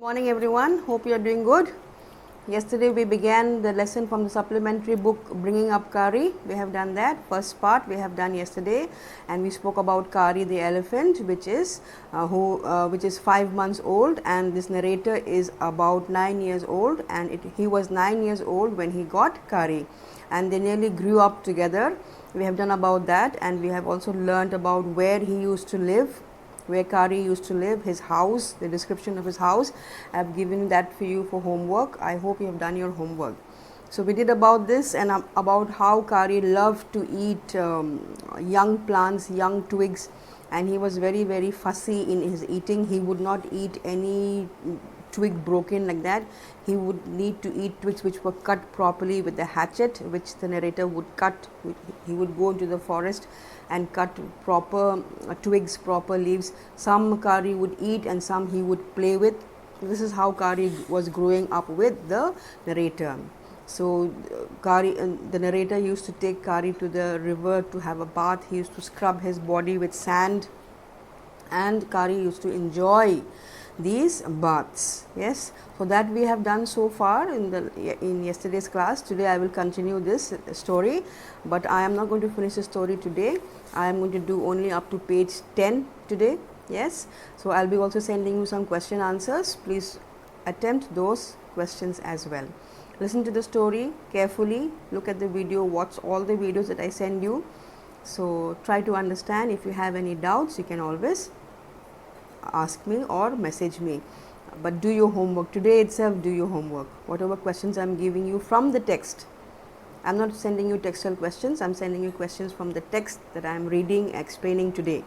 Morning everyone, hope you are doing good. Yesterday we began the lesson from the supplementary book Bringing Up Kari. We have done that. First part we have done yesterday, and we spoke about Kari the elephant, which is 5 months old, and this narrator is about 9 years old, and he was 9 years old when he got Kari, and they nearly grew up together. We have done about that, and we have also learned about where he used to live, where Kari used to live, his house, the description of his house. I have given that for you for homework. I hope you have done your homework. So we did about this and about how Kari loved to eat young plants, young twigs, and he was very fussy in his eating. He would not eat any twig broken like that. He would need to eat twigs which were cut properly with the hatchet, which the narrator would cut. He would go into the forest and cut proper twigs, proper leaves. Some Kari would eat and some he would play with. This is how Kari was growing up with the narrator. So the narrator used to take Kari to the river to have a bath. He used to scrub his body with sand, and Kari used to enjoy these baths. Yes, so that we have done so far in yesterday's class. Today I will continue this story, but I am not going to finish the story today. I am going to do only up to page 10 today. Yes, so I'll be also sending you some question answers. Please attempt those questions as well. Listen to the story carefully, look at the video, watch all the videos that I send you. So try to understand. If you have any doubts, you can always ask me or message me, but do your homework today itself. Do your homework, whatever questions I am giving you from the text. I am not sending you textual questions, I am sending you questions from the text that I am reading, explaining today,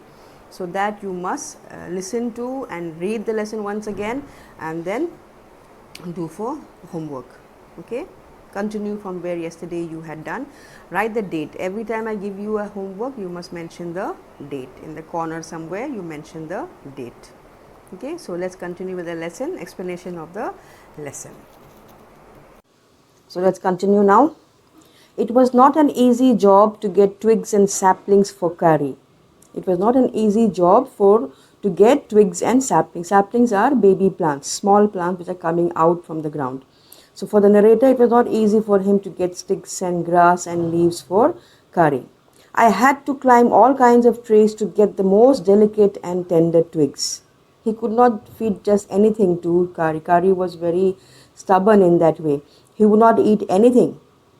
so that you must listen to and read the lesson once again and then do for homework. Okay, continue from where yesterday you had done. Write the date. Every time I give you a homework, you must mention the date. In the corner somewhere you mention the date. Okay, so let's continue with the lesson, explanation of the lesson. So let's continue now. It was not an easy job to get twigs and saplings for Kari. It was not an easy job to get twigs and saplings. Saplings are baby plants, small plants which are coming out from the ground. So for the narrator, it was not easy for him to get sticks and grass and leaves for Kari. I had to climb all kinds of trees to get the most delicate and tender twigs. He could not feed just anything to Kari. Kari was very stubborn in that way. He would not eat anything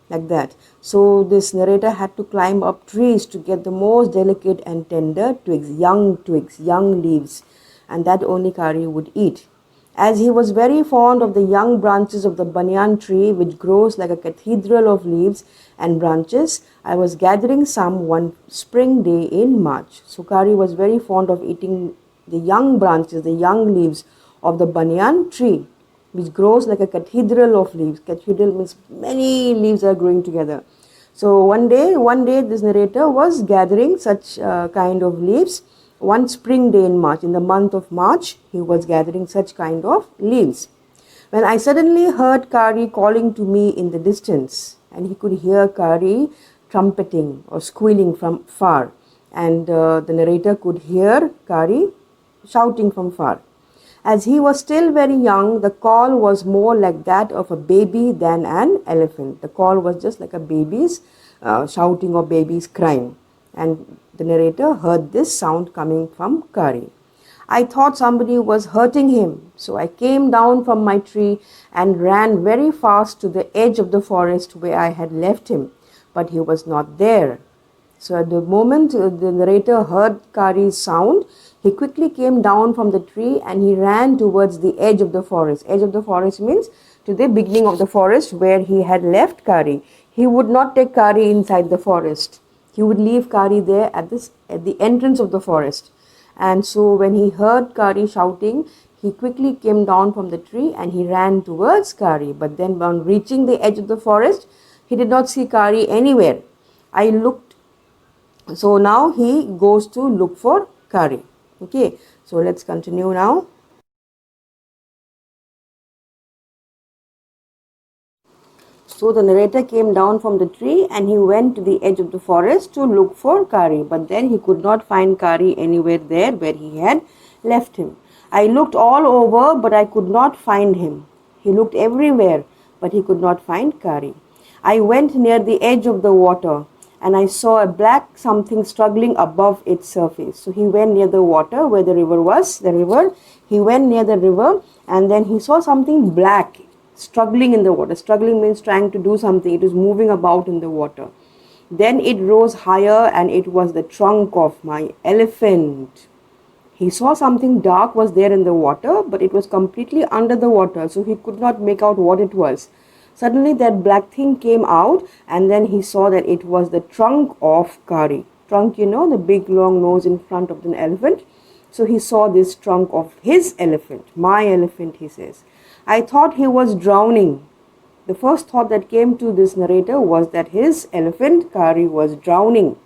like that. So this narrator had to climb up trees to get the most delicate and tender twigs, young leaves, and that only Kari would eat. As he was very fond of the young branches of the banyan tree, which grows like a cathedral of leaves and branches, I was gathering some one spring day in March. So Kari was very fond of eating the young branches, the young leaves of the banyan tree, which grows like a cathedral of leaves. Cathedral means many leaves are growing together. So one day this narrator was gathering such kind of leaves. One spring day in March, in the month of March, he was gathering such kind of leaves. When I suddenly heard Kari calling to me in the distance, and he could hear Kari trumpeting or squealing from far, and the narrator could hear Kari shouting from far. As he was still very young, the call was more like that of a baby than an elephant. The call was just like a baby's shouting or baby's crying. And the narrator heard this sound coming from Kari. I thought somebody was hurting him, so I came down from my tree and ran very fast to the edge of the forest where I had left him, but he was not there. So at the moment the narrator heard Kari's sound, he quickly came down from the tree and he ran towards the edge of the forest. Edge of the forest means to the beginning of the forest where he had left Kari. He would not take Kari inside the forest. He would leave Kari there at the entrance of the forest. And so when he heard Kari shouting, he quickly came down from the tree and he ran towards Kari. But then on reaching the edge of the forest, he did not see Kari anywhere. I looked. So now he goes to look for Kari. Okay, so let's continue now. So the narrator came down from the tree and he went to the edge of the forest to look for Kari. But then he could not find Kari anywhere there where he had left him. I looked all over, but I could not find him. He looked everywhere, but he could not find Kari. I went near the edge of the water, and I saw a black something struggling above its surface. So he went near the water where the river was, the river. He went near the river, and then he saw something black struggling in the water. Struggling means trying to do something. It was moving about in the water. Then it rose higher, and it was the trunk of my elephant. He saw something dark was there in the water, but it was completely under the water, so he could not make out what it was. Suddenly that black thing came out, and then he saw that it was the trunk of Kari. Trunk, you know, the big long nose in front of an elephant. So he saw this trunk of his elephant, my elephant, he says. I thought he was drowning. The first thought that came to this narrator was that his elephant, Kari, was drowning.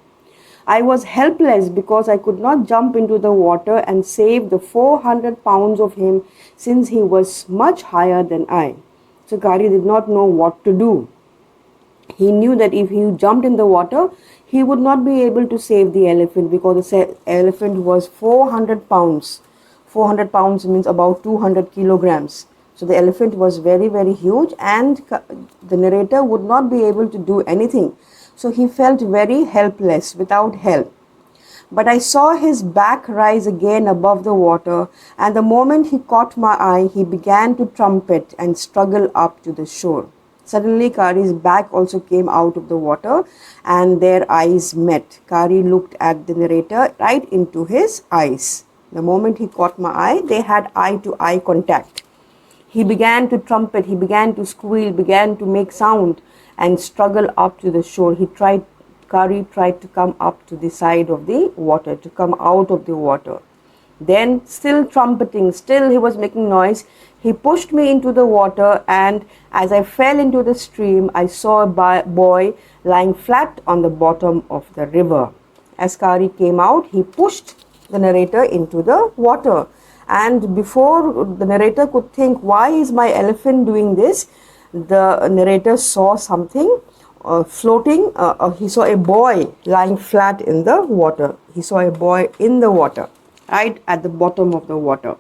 I was helpless because I could not jump into the water and save the 400 pounds of him, since he was much higher than I. So Kari did not know what to do. He knew that if he jumped in the water, he would not be able to save the elephant, because the elephant was 400 pounds. 400 pounds means about 200 kilograms. So the elephant was very, very huge, and the narrator would not be able to do anything. So he felt very helpless, without help. But I saw his back rise again above the water, and the moment he caught my eye, he began to trumpet and struggle up to the shore. Suddenly Kari's back also came out of the water, and their eyes met. Kari looked at the narrator right into his eyes. The moment he caught my eye, they had eye-to-eye contact. He began to trumpet, he began to squeal, began to make sound and struggle up to the shore. Kari tried to come up to the side of the water, to come out of the water. Then, still trumpeting, still he was making noise, he pushed me into the water, and as I fell into the stream, I saw a boy lying flat on the bottom of the river. As Kari came out, he pushed the narrator into the water. And before the narrator could think, why is my elephant doing this? The narrator saw something floating. He saw a boy lying flat in the water. He saw a boy in the water, right at the bottom of the water.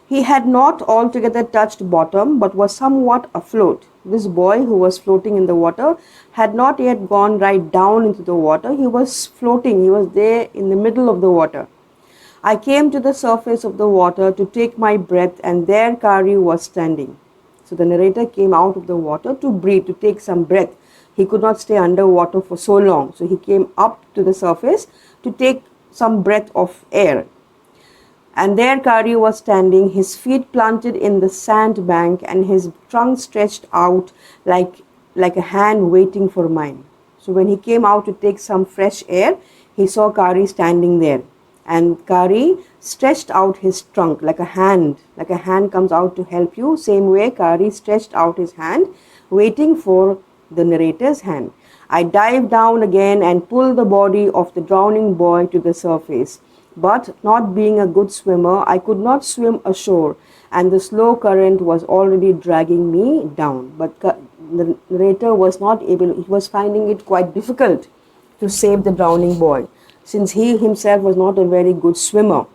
He had not altogether touched bottom, but was somewhat afloat. This boy who was floating in the water had not yet gone right down into the water. He was floating. He was there in the middle of the water. I came to the surface of the water to take my breath, and there Kari was standing. So the narrator came out of the water to breathe, to take some breath. He could not stay underwater for so long. So he came up to the surface to take some breath of air. And there Kari was standing, his feet planted in the sand bank, and his trunk stretched out like a hand waiting for mine. So when he came out to take some fresh air, he saw Kari standing there. And Kari stretched out his trunk like a hand comes out to help you. Same way Kari stretched out his hand, waiting for the narrator's hand. I dived down again and pulled the body of the drowning boy to the surface. But not being a good swimmer, I could not swim ashore, and the slow current was already dragging me down. But the narrator was not able, he was finding it quite difficult to save the drowning boy, since he himself was not a very good swimmer.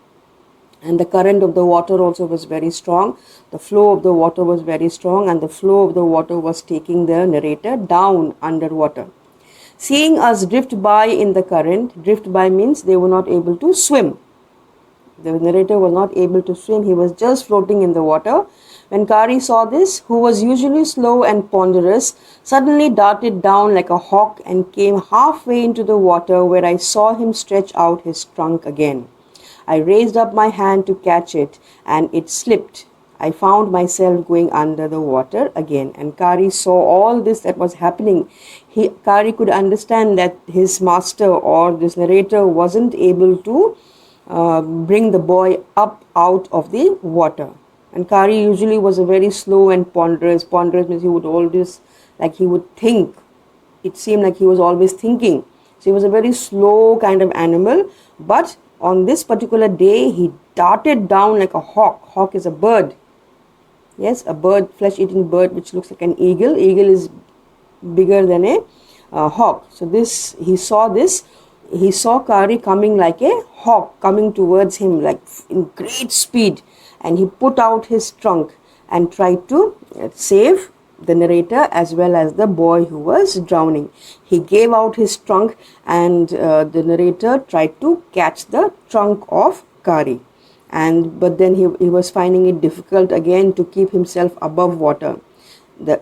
And the current of the water also was very strong. The flow of the water was very strong, and the flow of the water was taking the narrator down underwater. Seeing us drift by in the current, drift by means they were not able to swim. The narrator was not able to swim, he was just floating in the water. When Kari saw this, who was usually slow and ponderous, suddenly darted down like a hawk and came halfway into the water, where I saw him stretch out his trunk again. I raised up my hand to catch it, and it slipped. I found myself going under the water again, and Kari saw all this that was happening. Kari could understand that his master or this narrator wasn't able to bring the boy up out of the water. And Kari usually was a very slow and ponderous. Ponderous means he would always, he would think. It seemed like he was always thinking. So he was a very slow kind of animal. But on this particular day, he darted down like a hawk. Hawk is a bird. Yes, a bird, flesh-eating bird, which looks like an eagle. Eagle is bigger than a hawk. So he saw this. he saw Kari coming like a hawk, coming towards him like in great speed, and he put out his trunk and tried to save the narrator as well as the boy who was drowning. He gave out his trunk, and the narrator tried to catch the trunk of Kari, but then he was finding it difficult again to keep himself above water.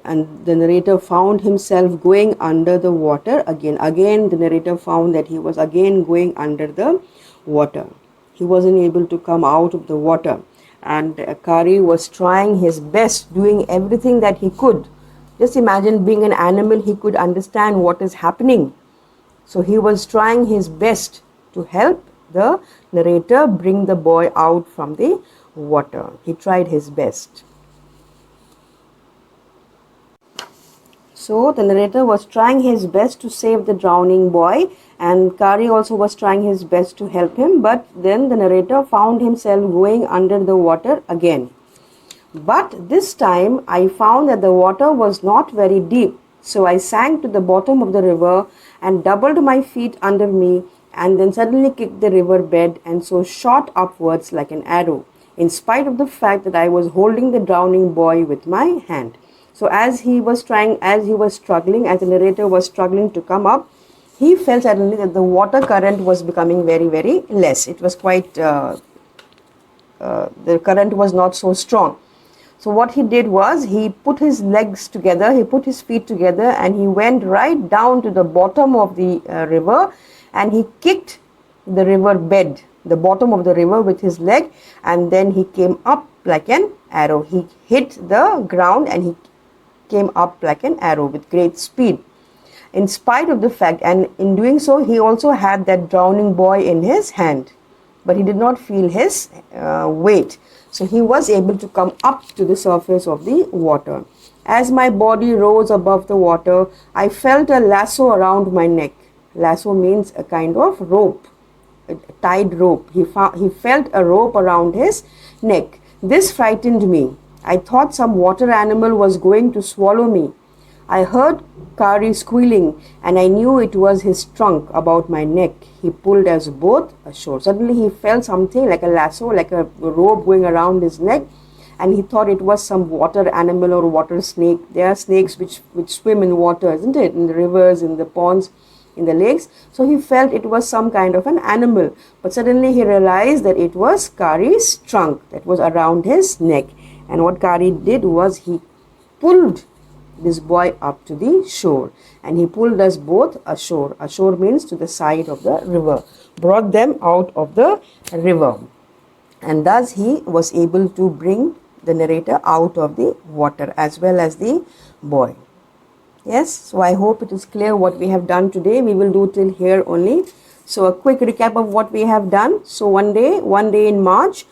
And the narrator found himself going under the water again. Again, the narrator found that he was again going under the water. He wasn't able to come out of the water. And Kari was trying his best, doing everything that he could. Just imagine, being an animal, he could understand what is happening. So he was trying his best to help the narrator bring the boy out from the water. He tried his best. So the narrator was trying his best to save the drowning boy, and Kari also was trying his best to help him, but then the narrator found himself going under the water again. But this time I found that the water was not very deep, so I sank to the bottom of the river and doubled my feet under me, and then suddenly kicked the river bed and so shot upwards like an arrow, in spite of the fact that I was holding the drowning boy with my hand. So as he was struggling, as the narrator was struggling to come up, he felt suddenly that the water current was becoming very, very less. It was quite, the current was not so strong. So what he did was, he put his legs together, he put his feet together, and he went right down to the bottom of the river, and he kicked the river bed, the bottom of the river, with his leg, and then he came up like an arrow. He hit the ground and he came up like an arrow with great speed, in spite of the fact, and in doing so he also had that drowning boy in his hand, but he did not feel his weight. So he was able to come up to the surface of the water. As my body rose above the water, I felt a lasso around my neck. Lasso means a kind of rope, a tied rope. He felt a rope around his neck. This frightened me. I thought some water animal was going to swallow me. I heard Kari squealing, and I knew it was his trunk about my neck. He pulled us both ashore. Suddenly he felt something like a lasso, like a rope going around his neck, and he thought it was some water animal or water snake. There are snakes which swim in water, isn't it? In the rivers, in the ponds, in the lakes. So he felt it was some kind of an animal. But suddenly he realized that it was Kari's trunk that was around his neck. And what Kari did was, he pulled this boy up to the shore, and he pulled us both ashore. Ashore means to the side of the river, brought them out of the river, and thus he was able to bring the narrator out of the water as well as the boy. Yes, so I hope it is clear what we have done today. We will do till here only. So a quick recap of what we have done. So one day in March,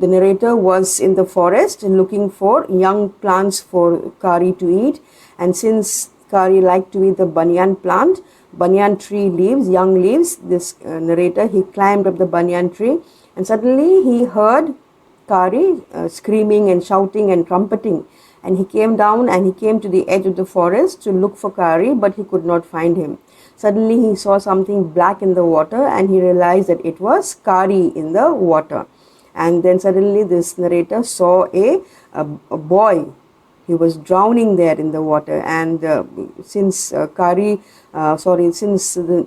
the narrator was in the forest looking for young plants for Kari to eat, and since Kari liked to eat the banyan plant, banyan tree leaves, young leaves, this narrator, he climbed up the banyan tree, and suddenly he heard Kari screaming and shouting and trumpeting, and he came down and he came to the edge of the forest to look for Kari, but he could not find him. Suddenly he saw something black in the water, and he realized that it was Kari in the water. And then suddenly this narrator saw a boy. He was drowning there in the water, and since the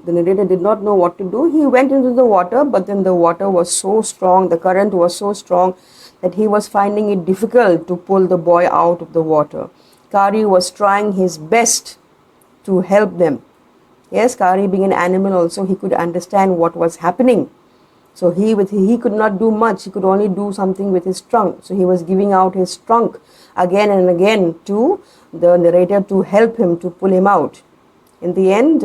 narrator did not know what to do, he went into the water, but then the water was so strong, the current was so strong, that he was finding it difficult to pull the boy out of the water. Kari was trying his best to help them. Yes, Kari being an animal also, he could understand what was happening. So he could not do much. He could only do something with his trunk. So he was giving out his trunk again and again to the narrator to help him, to pull him out. In the end,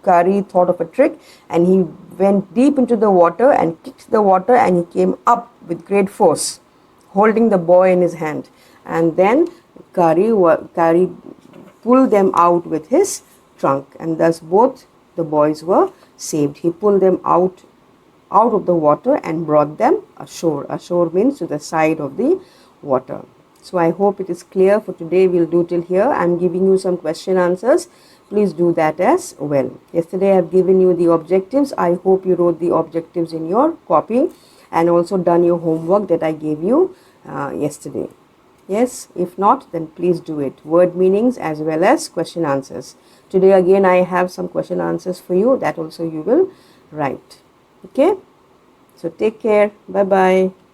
Kari thought of a trick, and he went deep into the water and kicked the water, and he came up with great force, holding the boy in his hand. And then Kari pulled them out with his trunk, and thus both the boys were saved. He pulled them out of the water and brought them ashore. Ashore means to the side of the water. So I hope it is clear for today. We'll do till here. I'm giving you some question answers. please do that as well. Yesterday I have given you the objectives. I hope you wrote the objectives in your copy and also done your homework that I gave you yesterday. Yes, if not, then please do it. Word meanings as well as question answers. Today again I have some question answers for you, that also you will write. Okay, so take care. Bye bye.